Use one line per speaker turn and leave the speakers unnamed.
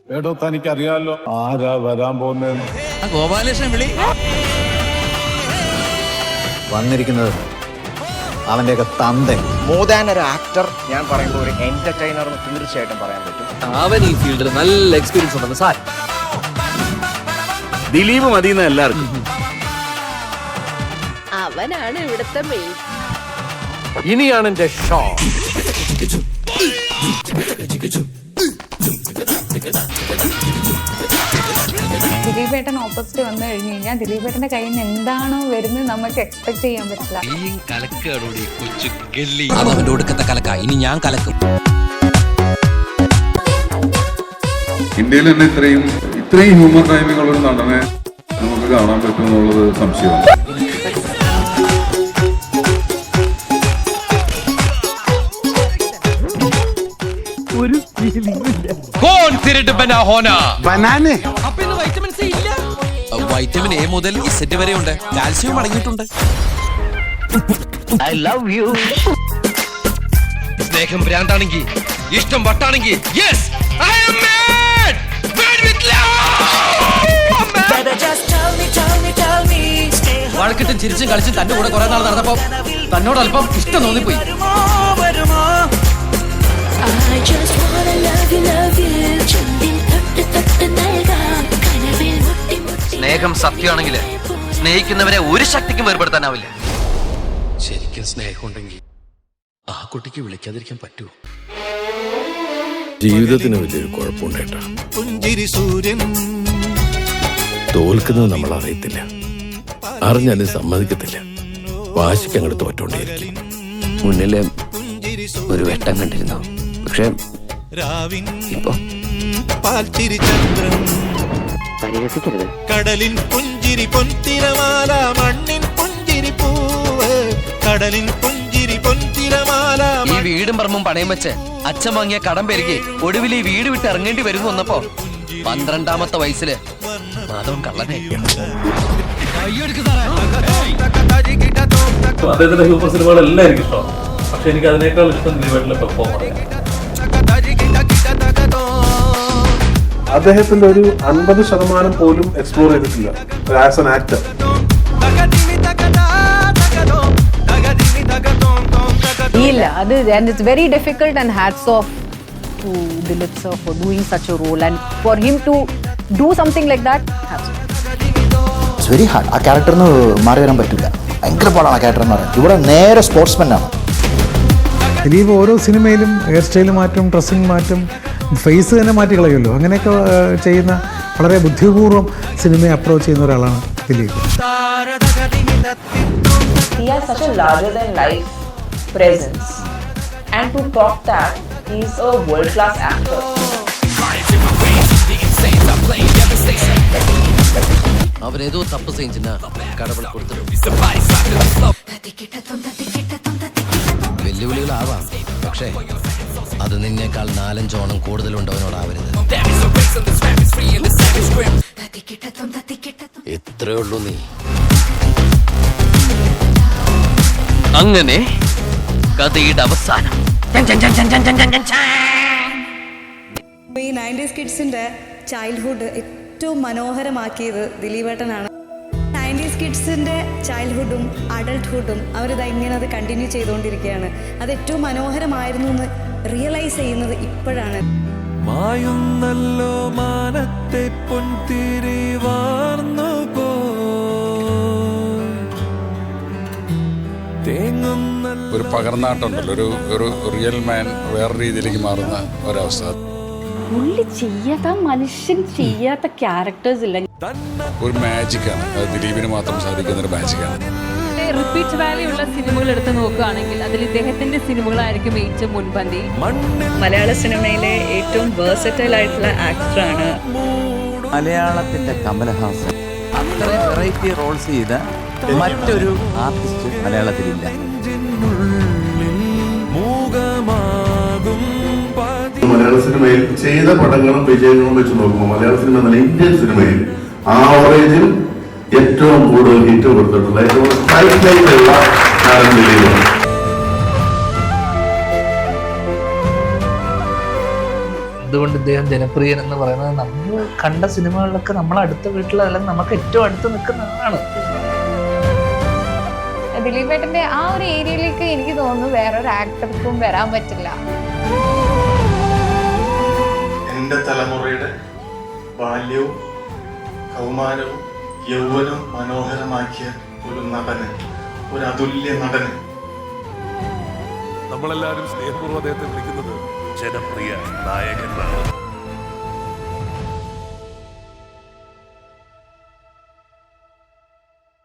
എടോ തനിക്കറിയാലോ ആരാ വരാൻ പോകുന്നതെന്ന്.
ഗോപാലകൃഷ്ണൻ വിളി
വന്നിരിക്കുന്നത് അവന്റെയൊക്കെ തന്തൻ.
മോർ ദാൻ ഒരു ആക്ടർ ഞാൻ പറയുമ്പോൾ ഒരു എന്റർടൈനർ എന്ന് തീർച്ചയായിട്ടും പറയാൻ പറ്റും.
അവൻ ഈ ഫീൽഡിൽ നല്ല എക്സ്പീരിയൻസ് ഉണ്ടെന്ന് സാർ.
ദിലീപ് മതിയെന്ന എല്ലാവർക്കും.
അവനാണ് ഇവിടുത്തെ മെയിൻ.
ഇനിയാണ് എന്റെ ഷോ.
ദിലീപേട്ടൻ ഓപ്പോസിറ്റ് വന്നു കഴിഞ്ഞു കഴിഞ്ഞാൽ ദിലീപേട്ടന്റെ കയ്യിൽ നിന്ന് എന്താണോ വരുന്നത് നമുക്ക് എക്സ്പെക്ട് ചെയ്യാൻ പറ്റില്ല.
അവന്റെ ഒടുക്കത്തെ കലക്ക. ഇനി ഞാൻ കലക്കും.
ഇന്ത്യയിൽ തന്നെ ഇത്രയും ഹ്യൂമർ ടൈമിംഗ് ഉള്ള ഒരു നടനെ നമുക്ക് കാണാൻ പറ്റും എന്നുള്ളത് സംശയമാണ്.
വൈറ്റമിൻ എ മുതൽ ഇസെറ്റ് വരെ ഉണ്ട്. കാൽസ്യം അടങ്ങിയിട്ടുണ്ട്.
I love you.
സ്നേഹം ഭ്രാന്താണെങ്കിൽ ഇഷ്ടം വട്ടാണെങ്കിൽ yes I am mad with love. വഴക്കിട്ടും ചിരിച്ചും കളിച്ചും തന്റെ കൂടെ കുറെ നാൾ നടന്നപ്പോ തന്നോട് അല്പം ഇഷ്ടം തോന്നിപ്പോയി. സ്നേഹം സത്യമാണെങ്കിൽ സ്നേഹിക്കുന്നവരെ ഒരു ശക്തിക്കും വേർപെടുത്താനാവില്ല. ശരിക്കും സ്നേഹമുണ്ടെങ്കിൽ ആ കുട്ടിക്ക് വിളിക്കാതിരിക്കാൻ പറ്റുമോ?
ജീവിതത്തിന് വലിയൊരു കുഴപ്പമുണ്ടേട്ടാ. തോൽക്കുന്നത് നമ്മൾ അറിയത്തില്ല, അറിഞ്ഞാലും സമ്മതിക്കത്തില്ല. വാശിക്ക് അങ്ങോട്ട് തോറ്റോണ്ടേയിരിക്കും.
മുന്നില് ഒരു വെട്ടം കണ്ടിരുന്നു, പക്ഷെ ഇപ്പൊ
പരിഹസിക്കരുത്.
കടലിൻ പുഞ്ചിരി പൊൻതിരമാല, മണ്ണിൻ പുഞ്ചിരി പൂവ്, കടലിൻ പുഞ്ചിരി പൊൻതിരമാല.
ഈ വീടും പറമ്പും പണയം വെച്ച് അച്ഛൻ വാങ്ങിയ കടം പെരുകി ഒടുവിൽ ഈ വീട് വിട്ട് ഇറങ്ങേണ്ടി വരുന്നു വന്നപ്പോ 12ാമത്തെ വയസ്സില് മാധവൻ കള്ളനെ.
അദ്ദേഹത്തിന്റെ സൂപ്പർ സിനിമകളെല്ലാം എനിക്ക് ഇഷ്ടമാണ്. പക്ഷെ എനിക്ക് അതിനേക്കാൾ ഇഷ്ടം ദിലീപേട്ടന്റെ പെർഫോമൻസ്.
അദ്ദേഹത്തിന്റെ ഒരു 50% പോലും എക്സ്പ്ലോർ ചെയ്തിട്ടില്ല ആസ് ആൻ ആക്ടർ.
ഇല്ല അത് and it's very difficult and hats off to Dilip sir for doing such a role and for him to do something like that.
It's very hard. ആ ക്യാരക്ടറിന് മാറി വരാൻ പറ്റില്ല. ഭയങ്കര പാടാണ് ആ ക്യാരക്ടർ എന്ന് പറയുന്നത്. ഇവിടെ നേരെ സ്പോർട്സ്മാൻ ആണ്.
ദിലീപ് ഓരോ സിനിമയിലും ഹെയർ സ്റ്റൈൽ മാറ്റും, ഡ്രസ്സിങ് മാറ്റും, ഫേസ് തന്നെ മാറ്റി കളയുമല്ലോ. അങ്ങനെയൊക്കെ ചെയ്യുന്ന വളരെ ബുദ്ധിപൂർവ്വം സിനിമയെ അപ്രോച്ച് ചെയ്യുന്ന ഒരാളാണ് Dileep.
He has such a larger than life presence, and to top that, he's a world class actor.
അവരേതോ തപ്പ് സെഞ്ചിന കടവൾ കൊടുത്തു. വെല്ലുവിളികളാവാം, പക്ഷേ അത് നിന്നേക്കാൾ 4-5 ഓണം കൂടുതലുണ്ടവനോടാവരുത്. എത്രേ ഉള്ളൂ നീ. അങ്ങനെ കഥയുടെ അവസാനം.
ഈ 90s കിഡ്സിന്റെ ചൈൽഡ്ഹുഡ് ഏറ്റവും മനോഹരമാക്കിയത് ദിലീപേട്ടനാണ്. 90s കിഡ്സിന്റെ ചൈൽഡ്ഹുഡും അഡൾട്ട്ഹുഡും അവരിത് ഇങ്ങനെ അത് കണ്ടിന്യൂ ചെയ്തുകൊണ്ടിരിക്കുകയാണ്. അത് ഏറ്റവും മനോഹരമായിരുന്നു എന്ന് റിയലൈസ് ചെയ്യുന്നത് ഇപ്പോഴാണ്.
മായുന്നല്ലോ മാനത്തെ പൊൻതിരി വാർന്നു പോ,
ഒരു പകർന്നാട്ടുണ്ടല്ലോ, ഒരു റിയൽ മാൻ വേറെ രീതിയിലേക്ക് മാറുന്ന ഒരവസ്ഥ.
പുള്ളി ചെയ്യാത്ത മനുഷ്യൻ ചെയ്യാത്ത ക്യാരക്ടേഴ്സ് ഇല്ല.
ഒരു മാജിക്കാണ് അത്. ദിലീപിന് മാത്രം സാധിക്കുന്ന ഒരു മാജിക്കാണ്.
റിപ്പീറ്റ് വാല്യൂ ഉള്ള സിനിമകൾ എടുത്ത് നോക്കുകയാണെങ്കിൽ അതിൽ ഇദ്ദേഹത്തിന്റെ സിനിമകളായിരിക്കും ഏറ്റവും മുൻപന്തി. മലയാള സിനിമയിലെ ഏറ്റവും വേഴ്സറ്റൈൽ ആയിട്ടുള്ള ആക്ടറാണ്.
മലയാളത്തിന്റെ കമലഹാസൻ അത്രയും വെറൈറ്റി റോൾസ് ചെയ്ത മറ്റൊരു ആർട്ടിസ്റ്റ് മലയാളത്തിലില്ല.
മലയാള സിനിമയിൽ ചെയ്ത പടങ്ങളും വിജയങ്ങളും വെച്ച് നോക്കുമ്പോൾ മലയാള സിനിമ എന്നല്ല ഇന്ത്യൻ സിനിമയിൽ ആവറേജിൽ ഏറ്റവും കൂടുതൽ ഹിറ്റ് കൊടുത്തിട്ടുള്ള ഏറ്റവും ഹൈലൈറ്റുള്ള നടൻ ദിലീപാണ്.
എന്തുകൊണ്ട് ഇദ്ദേഹം ജനപ്രിയൻ എന്ന് പറയുന്നത് നമ്മൾ കണ്ട സിനിമകളിലൊക്കെ നമ്മൾ അടുത്ത വീട്ടിൽ അല്ലെങ്കിൽ നമുക്ക് ഏറ്റവും അടുത്ത് നിൽക്കുന്ന ആളാണ്.
ദിലീപേട്ടന്റെ ആ ഒരു ഏരിയയിലേക്ക് എനിക്ക് തോന്നുന്നു വേറൊരു ആക്ടർക്കും വരാൻ പറ്റില്ല.
എന്റെ തലമുറയുടെ ബാല്യവും കൗമാരവും യൗവനവും മനോഹരമാക്കിയ ഒരു നടന്, ഒരു അതുല്യ നടന്.
നമ്മളെല്ലാവരും സ്നേഹപൂർവ്വം അദ്ദേഹത്തെ വിളിക്കുന്നത് ജനപ്രിയ നായകനാണ്.